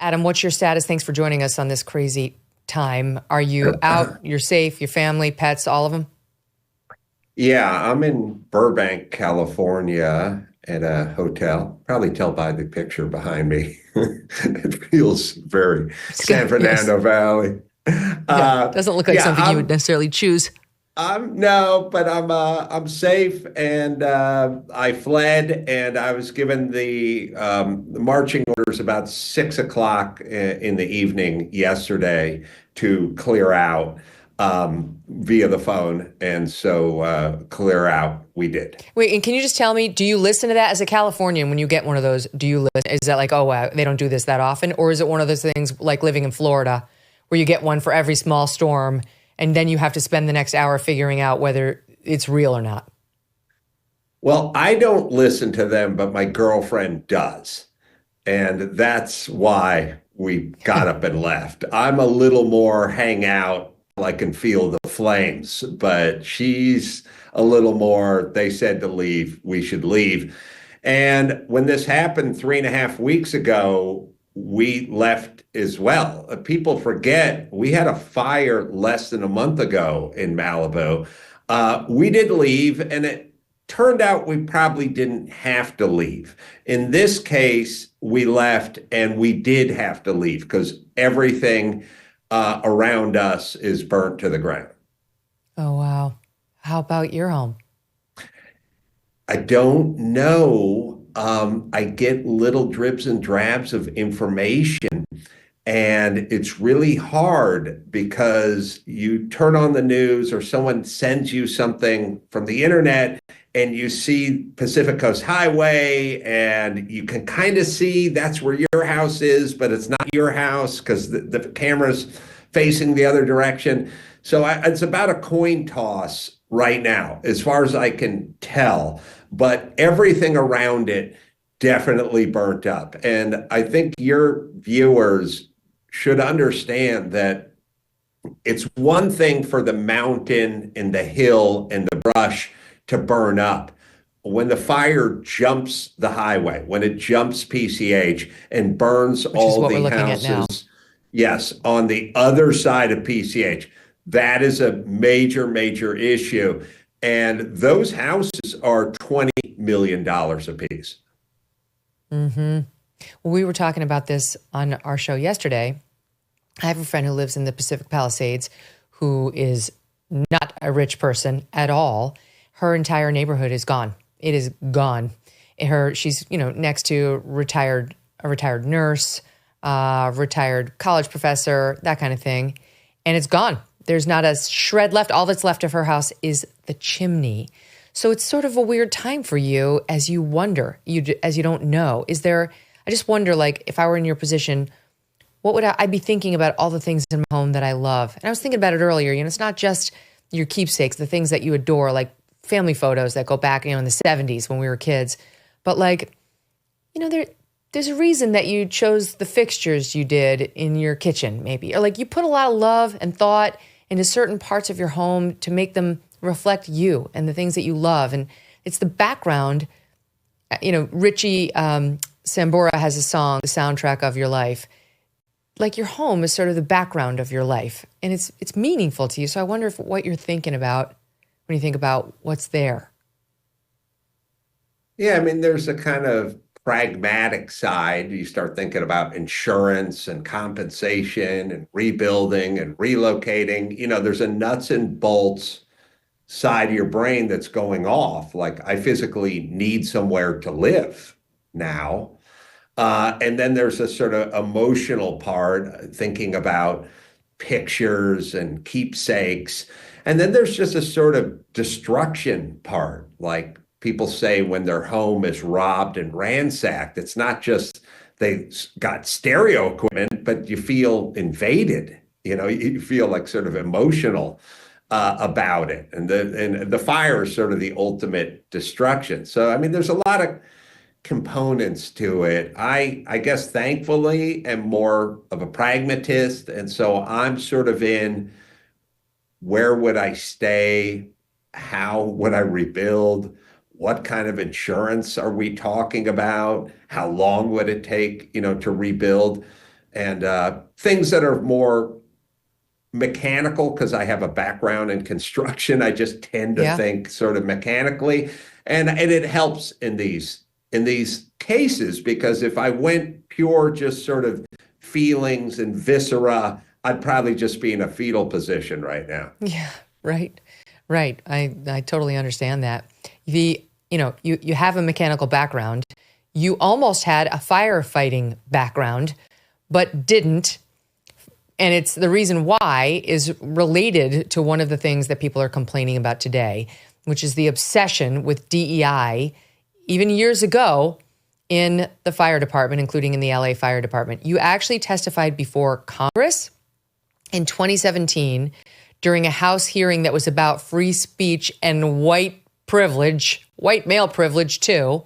Adam, what's your status? Thanks for joining us on this crazy time. Are you out? You're safe? Your family, pets, all of them? Yeah, I'm in Burbank, California at a hotel. Probably tell by the picture behind me. It feels very San Yes. Fernando Valley. Yeah. Doesn't look like Yeah, something you would necessarily choose. I'm no, but I'm safe, and I fled, and I was given the marching orders about 6 o'clock in the evening yesterday to clear out via the phone, and so clear out we did. Wait, and can you just tell me, do you listen to that as a Californian when you get one of those? Do you listen? Is that like, oh, wow, they don't do this that often? Or is it one of those things like living in Florida where you get one for every small storm and then you have to spend the next hour figuring out whether it's real or not? Well, I don't listen to them, but my girlfriend does. And that's why we got up and left. I'm a little more hang out, I can feel the flames, but she's a little more, they said to leave, we should leave. And when this happened 3.5 weeks ago, we left as well. People forget we had a fire less than a month ago in Malibu. We did leave, and it turned out we probably didn't have to leave. In this case, we left, and we did have to leave because everything around us is burnt to the ground. Oh, wow. How about your home? I don't know. I get little dribs and drabs of information, and it's really hard because you turn on the news or someone sends you something from the internet and you see Pacific Coast Highway and you can kind of see that's where your house is, but it's not your house because the camera's facing the other direction. So it's about a coin toss right now, as far as I can tell, but everything around it definitely burnt up. And I think your viewers should understand that it's one thing for the mountain and the hill and the brush to burn up. When the fire jumps the highway, when it jumps PCH and burns all the houses, yes, on the other side of PCH, that is a major, major issue. And those houses are $20 million apiece. Mm-hmm. Well, we were talking about this on our show yesterday. I have a friend who lives in the Pacific Palisades who is not a rich person at all. Her entire neighborhood is gone. It is gone. She's, next to a retired nurse, retired college professor, that kind of thing. And it's gone. There's not a shred left. All that's left of her house is the chimney. So it's sort of a weird time for you as you wonder, as you don't know. I just wonder, like, if I were in your position, what would I'd be thinking about all the things in my home that I love? And I was thinking about it earlier. It's not just your keepsakes, the things that you adore, like family photos that go back, in the 70s when we were kids. But there's a reason that you chose the fixtures you did in your kitchen, maybe. Or like you put a lot of love and thought into certain parts of your home to make them reflect you and the things that you love. And it's the background. Richie Sambora has a song, The Soundtrack of Your Life. Like your home is sort of the background of your life. And it's meaningful to you. So I wonder what you're thinking about when you think about what's there. Yeah, there's a kind of pragmatic side. You start thinking about insurance and compensation and rebuilding and relocating. There's a nuts and bolts side of your brain that's going off. Like, I physically need somewhere to live now. And then there's a sort of emotional part, thinking about pictures and keepsakes. And then there's just a sort of destruction part, like people say when their home is robbed and ransacked. It's not just they got stereo equipment, but you feel invaded. You feel like sort of emotional about it. And the fire is sort of the ultimate destruction. So, there's a lot of components to it. I guess thankfully am more of a pragmatist. And so I'm sort of in, where would I stay? How would I rebuild? What kind of insurance are we talking about? How long would it take, to rebuild? and things that are more mechanical, because I have a background in construction. I just tend to think sort of mechanically, and it helps in these cases, because if I went pure just sort of feelings and viscera, I'd probably just be in a fetal position right now. Yeah, right. I totally understand that. You have a mechanical background. You almost had a firefighting background, but didn't. And it's the reason why is related to one of the things that people are complaining about today, which is the obsession with DEI, even years ago in the fire department, including in the LA Fire Department. You actually testified before Congress in 2017 during a House hearing that was about free speech and white privilege, white male privilege too.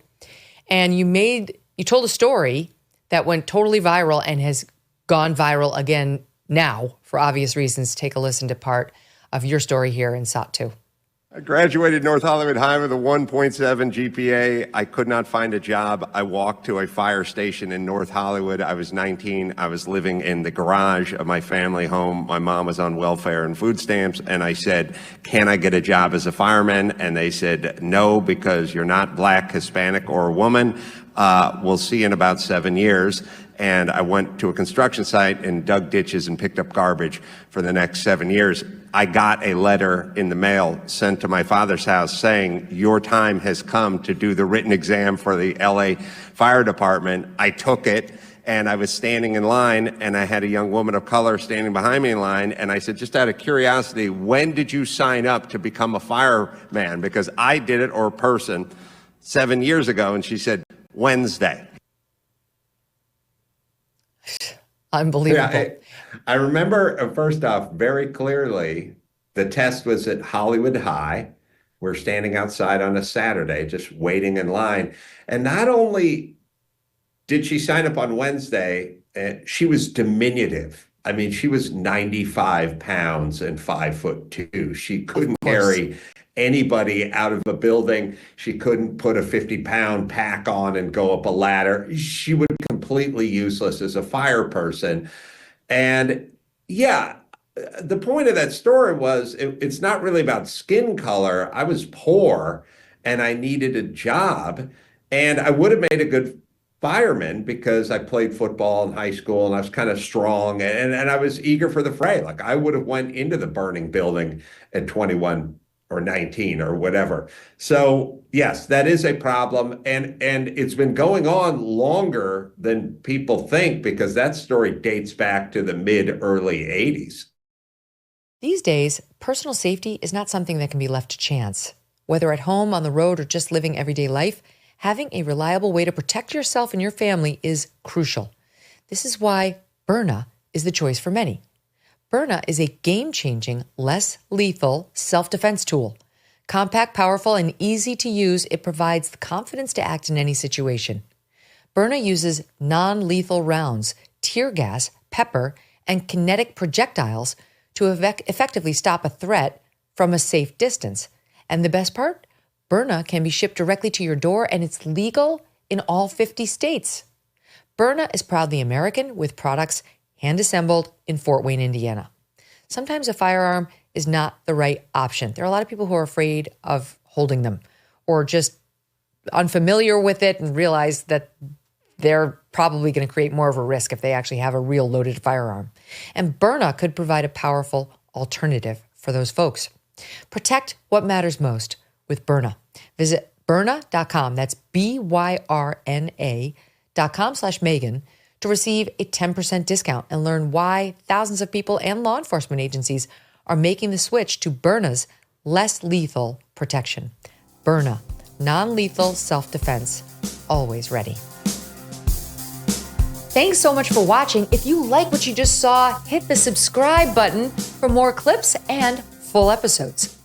And you told a story that went totally viral and has gone viral again now for obvious reasons. Take a listen to part of your story here in SOT 2. I graduated North Hollywood High with a 1.7 GPA. I could not find a job. I walked to a fire station in North Hollywood. I was 19. I was living in the garage of my family home. My mom was on welfare and food stamps. And I said, can I get a job as a fireman? And they said, no, because you're not Black, Hispanic, or a woman. We'll see you in about 7 years. And I went to a construction site and dug ditches and picked up garbage for the next 7 years. I got a letter in the mail sent to my father's house saying, your time has come to do the written exam for the LA Fire Department. I took it, and I was standing in line, and I had a young woman of color standing behind me in line, and I said, just out of curiosity, when did you sign up to become a fireman? Because I did it, or a person, 7 years ago. And she said, Wednesday. Unbelievable. Yeah, I remember, first off, very clearly, the test was at Hollywood High. We're standing outside on a Saturday, just waiting in line. And not only did she sign up on Wednesday, she was diminutive. I mean, she was 95 pounds and 5'2". She couldn't carry anybody out of a building. She couldn't put a 50-pound pack on and go up a ladder. She would be completely useless as a fire person. And yeah, the point of that story was it's not really about skin color. I was poor and I needed a job, and I would have made a good fireman because I played football in high school and I was kind of strong, and I was eager for the fray. Like, I would have went into the burning building at 21 or 19 or whatever. So yes, that is a problem. And it's been going on longer than people think, because that story dates back to the early 80s. These days, personal safety is not something that can be left to chance. Whether at home, on the road, or just living everyday life, having a reliable way to protect yourself and your family is crucial. This is why Byrna is the choice for many. Byrna is a game-changing, less lethal self-defense tool. Compact, powerful, and easy to use, it provides the confidence to act in any situation. Byrna uses non-lethal rounds, tear gas, pepper, and kinetic projectiles to effectively stop a threat from a safe distance. And the best part? Byrna can be shipped directly to your door, and it's legal in all 50 states. Byrna is proudly American, with products hand-assembled in Fort Wayne, Indiana. Sometimes a firearm is not the right option. There are a lot of people who are afraid of holding them, or just unfamiliar with it and realize that they're probably going to create more of a risk if they actually have a real loaded firearm. And Byrna could provide a powerful alternative for those folks. Protect what matters most with Byrna. Visit Byrna.com. That's BYRNA.com/Megyn to receive a 10% discount and learn why thousands of people and law enforcement agencies are making the switch to Byrna's less lethal protection. Byrna, non-lethal self-defense, always ready. Thanks so much for watching. If you like what you just saw, hit the subscribe button for more clips and full episodes.